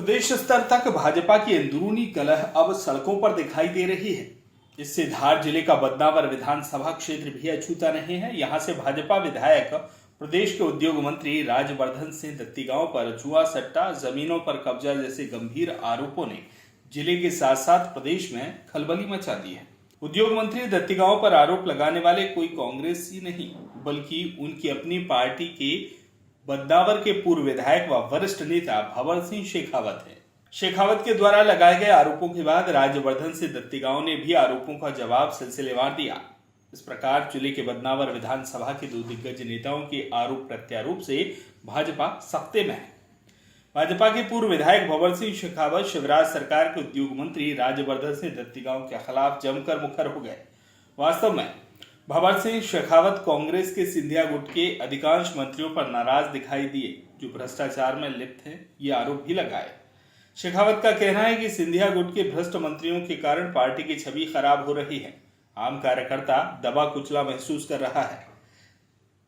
प्रदेश स्तर तक भाजपा की अंदरूनी कलह अब सड़कों पर दिखाई दे रही है। इससे धार जिले का बदनावर विधानसभा क्षेत्र भी अछूता नहीं है। यहां से भाजपा विधायक प्रदेश के उद्योग मंत्री राजवर्धन सिंह दत्तीगांव पर जुआ सट्टा, जमीनों पर कब्जा जैसे गंभीर आरोपों ने जिले के साथ साथ प्रदेश में खलबली मचा दी है। उद्योग मंत्री दत्तीगांव पर आरोप लगाने वाले कोई कांग्रेसी नहीं, बल्कि उनकी अपनी पार्टी के बदनावर के पूर्व विधायक व वरिष्ठ नेता भंवर सिंह शेखावत है। शेखावत के द्वारा लगाए गए आरोपों के बाद राजवर्धन सिंह दत्तीगांव ने भी आरोपों का जवाब सिलसिलेवार दिया। इस प्रकार जिले के बदनावर विधानसभा के दो दिग्गज नेताओं के आरोप प्रत्यारोप से भाजपा सख्ते में है। भाजपा के पूर्व विधायक भंवर सिंह शेखावत शिवराज सरकार के उद्योग मंत्री राजवर्धन सिंह दत्तीगांव के खिलाफ जमकर मुखर हो गए। वास्तव में भंवर सिंह शेखावत कांग्रेस के सिंधिया गुट के अधिकांश मंत्रियों पर नाराज दिखाई दिए, जो भ्रष्टाचार में लिप्त हैं। ये आरोप भी लगाए। शेखावत का कहना है कि सिंधिया गुट के भ्रष्ट मंत्रियों के कारण पार्टी की छवि खराब हो रही है। आम कार्यकर्ता दबा कुचला महसूस कर रहा है।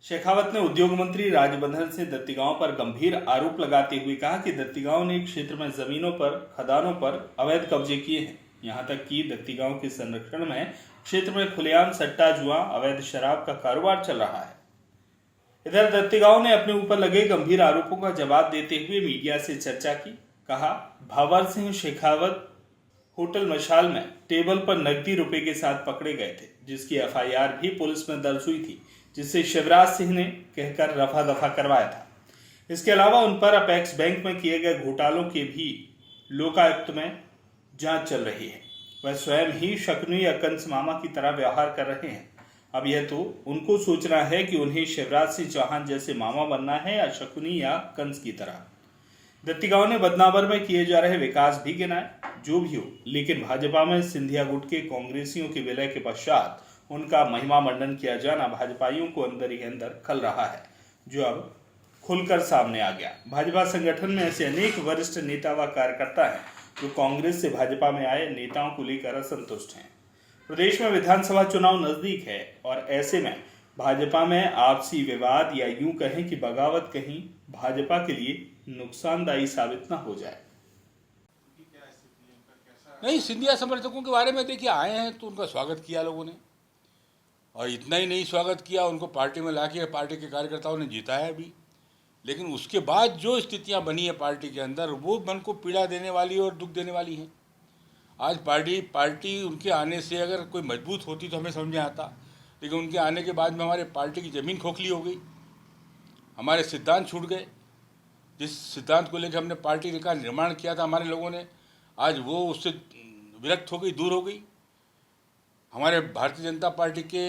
शेखावत ने उद्योग मंत्री राजवर्धन सिंह दत्तीगांव पर गंभीर आरोप लगाते हुए कहा कि दत्तीगांव ने क्षेत्र में जमीनों पर, खदानों पर अवैध कब्जे किए हैं। यहां तक कि दत्तीगांव के संरक्षण में क्षेत्र में खुलेआम सट्टा, जुआ, अवैध शराब का कारोबार चल रहा है। इधर दत्तीगांव ने अपने ऊपर लगे गंभीर आरोपों का जवाब देते हुए मीडिया से चर्चा की। कहा, भंवर सिंह शेखावत होटल मशाल में टेबल पर नकदी रुपए के साथ पकड़े गए थे, जिसकी एफआईआर भी पुलिस में दर्ज हुई थी, जिससे शिवराज सिंह ने कहकर रफा दफा करवाया था। इसके अलावा उन पर अपेक्स बैंक में किए गए घोटालों के भी लोकायुक्त में जांच चल रही है। वह स्वयं ही शकुनी या कंस मामा की तरह व्यवहार कर रहे हैं। अब यह तो उनको सोचना है कि उन्हें शिवराज सिंह चौहान जैसे मामा बनना है या शकुनी या कंस की तरह। दत्तीगांव ने बदनावर में किए जा रहे विकास भी गिनाए। जो भी हो, लेकिन भाजपा में सिंधिया गुट के कांग्रेसियों के विलय के पश्चात उनका महिमा मंडन किया जाना भाजपाइयों को अंदर ही अंदर खल रहा है, जो अब खुलकर सामने आ गया। भाजपा संगठन में ऐसे अनेक वरिष्ठ नेता व कार्यकर्ता हैं जो कांग्रेस से भाजपा में आए नेताओं को लेकर असंतुष्ट हैं। प्रदेश में विधानसभा चुनाव नजदीक है और ऐसे में भाजपा में आपसी विवाद या यूं कहें कि बगावत कहीं भाजपा के लिए नुकसानदायी साबित न हो जाए। नहीं, सिंधिया समर्थकों के बारे में देखिए, आए हैं तो उनका स्वागत किया लोगों ने, और इतना ही नहीं स्वागत किया, उनको पार्टी में लाके पार्टी के कार्यकर्ताओं ने जिताया भी। लेकिन उसके बाद जो स्थितियां बनी है पार्टी के अंदर, वो मन को पीड़ा देने वाली और दुख देने वाली हैं। आज पार्टी उनके आने से अगर कोई मजबूत होती तो हमें समझ में आता, लेकिन उनके आने के बाद में हमारे पार्टी की ज़मीन खोखली हो गई, हमारे सिद्धांत छूट गए। जिस सिद्धांत को लेकर हमने पार्टी का निर्माण किया था हमारे लोगों ने, आज वो उससे विरक्त हो गई, दूर हो गई। हमारे भारतीय जनता पार्टी के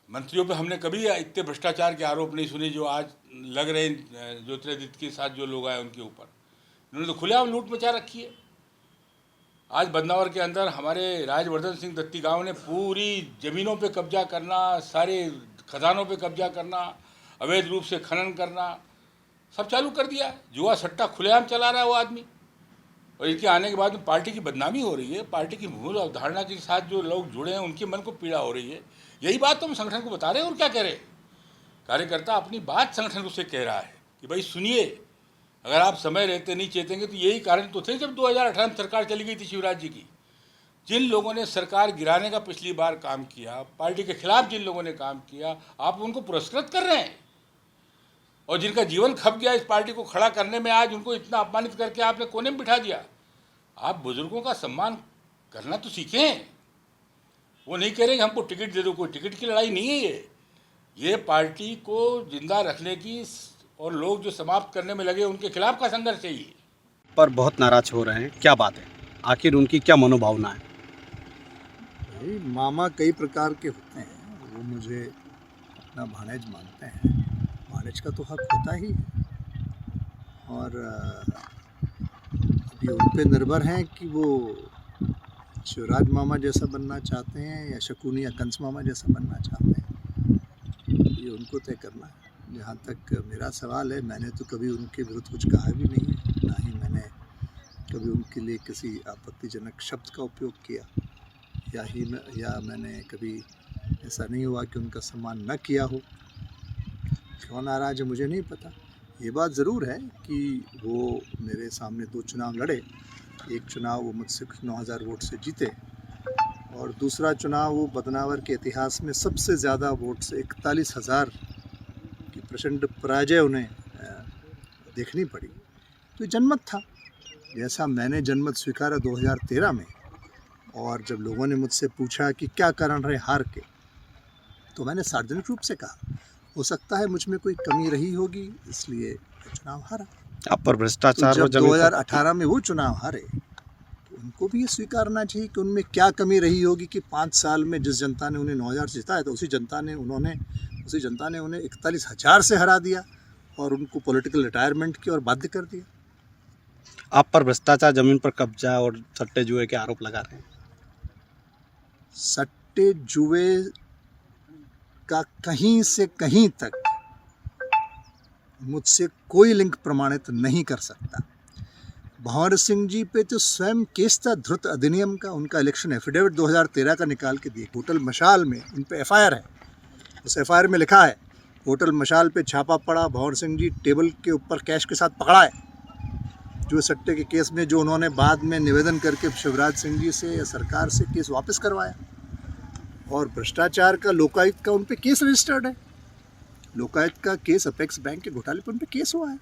मंत्रियों पे हमने कभी इतने भ्रष्टाचार के आरोप नहीं सुने जो आज लग रहे हैं ज्योतिरादित्य के साथ जो लोग आए उनके ऊपर। उन्होंने तो खुलेआम लूट मचा रखी है। आज बदनावर के अंदर हमारे राजवर्धन सिंह दत्तीगांव ने पूरी ज़मीनों पे कब्जा करना, सारे खदानों पे कब्जा करना, अवैध रूप से खनन करना सब चालू कर दिया है। जुआ सट्टा खुलेआम चला रहा है वो आदमी, और इनके आने के बाद में पार्टी की बदनामी हो रही है। पार्टी की मूल अवधारणा के साथ जो लोग जुड़े हैं उनके मन को पीड़ा हो रही है। यही बात तो हम संगठन को बता रहे हैं, और क्या कह रहे। कार्यकर्ता अपनी बात संगठन से कह रहा है कि भाई सुनिए, अगर आप समय रहते नहीं चेतेंगे तो यही कारण तो थे जब 2018 में सरकार चली गई थी शिवराज जी की। जिन लोगों ने सरकार गिराने का पिछली बार काम किया, पार्टी के खिलाफ जिन लोगों ने काम किया, आप उनको पुरस्कृत कर रहे हैं। और जिनका जीवन खप गया इस पार्टी को खड़ा करने में, आज उनको इतना अपमानित करके आपने कोने में बिठा दिया। आप बुजुर्गों का सम्मान करना तो सीखें। वो नहीं कह रहे कि हमको टिकट दे दो, कोई टिकट की लड़ाई नहीं है ये पार्टी को जिंदा रखने की और लोग जो समाप्त करने में लगे उनके खिलाफ का संघर्ष है ये। पर बहुत नाराज हो रहे हैं, क्या बात है? आखिर उनकी क्या मनोभावना है? मामा कई प्रकार के होते हैं, वो मुझे अपना भाणेज मानते हैं। भाणेज का तो हक होता ही है, और अभी उन पे निर्भर हैं कि वो शिवराज मामा जैसा बनना चाहते हैं या शकुनी या कंस मामा जैसा बनना चाहते हैं, ये उनको तय करना है। जहाँ तक मेरा सवाल है, मैंने तो कभी उनके विरुद्ध कुछ कहा भी नहीं, ना ही मैंने कभी उनके लिए किसी आपत्तिजनक शब्द का उपयोग किया, या मैंने कभी ऐसा नहीं हुआ कि उनका सम्मान न किया हो। क्यों नाराज है मुझे नहीं पता, ये बात ज़रूर है कि वो मेरे सामने 2 चुनाव लड़े। एक चुनाव वो मुझसे 9,000 वोट से जीते और दूसरा चुनाव वो बदनावर के इतिहास में सबसे ज़्यादा वोट से 41,000 की प्रचंड पराजय उन्हें देखनी पड़ी। तो ये जनमत था, जैसा मैंने जनमत स्वीकारा 2013 में। और जब लोगों ने मुझसे पूछा कि क्या कारण रहे हार के, तो मैंने सार्वजनिक रूप से कहा हो सकता है मुझ में कोई कमी रही होगी, इसलिए चुनाव हारा। आप पर भ्रष्टाचार तो और जब जमीन 2018 में वो चुनाव हारे तो उनको भी ये स्वीकारना चाहिए कि उनमें क्या कमी रही होगी कि 5 साल में जिस जनता ने उन्हें 9,000 से जिताया तो उसी जनता ने उन्हें 41,000 से हरा दिया और उनको पॉलिटिकल रिटायरमेंट की और बाध्य कर दिया। आप पर भ्रष्टाचार, जमीन पर कब्जा और सट्टे जुए के आरोप लगा रहे हैं। सट्टे जुए का कहीं से कहीं तक मुझसे कोई लिंक प्रमाणित नहीं कर सकता। भंवर सिंह जी पे तो स्वयं केस था धृत अधिनियम का, उनका इलेक्शन एफिडेविट 2013 का निकाल के दिए। होटल मशाल में उन पे एफआईआर है, उस एफआईआर में लिखा है होटल मशाल पे छापा पड़ा, भंवर सिंह जी टेबल के ऊपर कैश के साथ पकड़ा है। जो सट्टे के केस में जो उन्होंने बाद में निवेदन करके शिवराज सिंह जी से या सरकार से केस वापस करवाया। और भ्रष्टाचार का लोकायुक्त का उन पे केस रजिस्टर्ड है। लोकायुक्त का केस अपेक्स बैंक के घोटाले पर उन पे केस हुआ है।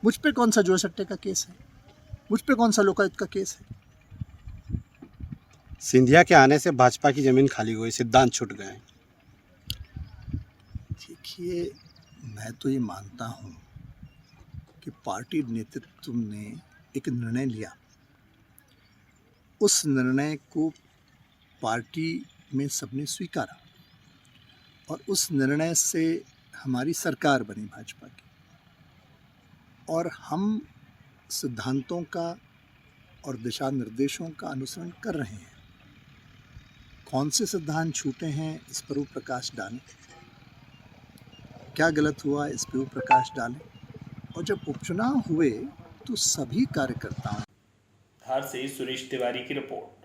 मुझ पे कौन सा जुए सट्टे का केस है? मुझ पे कौन सा लोकायुक्त का केस है? सिंधिया के आने से भाजपा की जमीन खाली हुई, सिद्धांत छूट गए। देखिए, मैं तो ये मानता हूँ कि पार्टी नेतृत्व ने एक निर्णय लिया, उस निर्णय को पार्टी में सबने स्वीकारा और उस निर्णय से हमारी सरकार बनी भाजपा की। और हम सिद्धांतों का और दिशा निर्देशों का अनुसरण कर रहे हैं। कौन से सिद्धांत छूटे हैं इस पर वो प्रकाश डालें, क्या गलत हुआ इस पर वो प्रकाश डालें। और जब उपचुनाव हुए तो सभी कार्यकर्ताओं धार से सुरेश तिवारी की रिपोर्ट।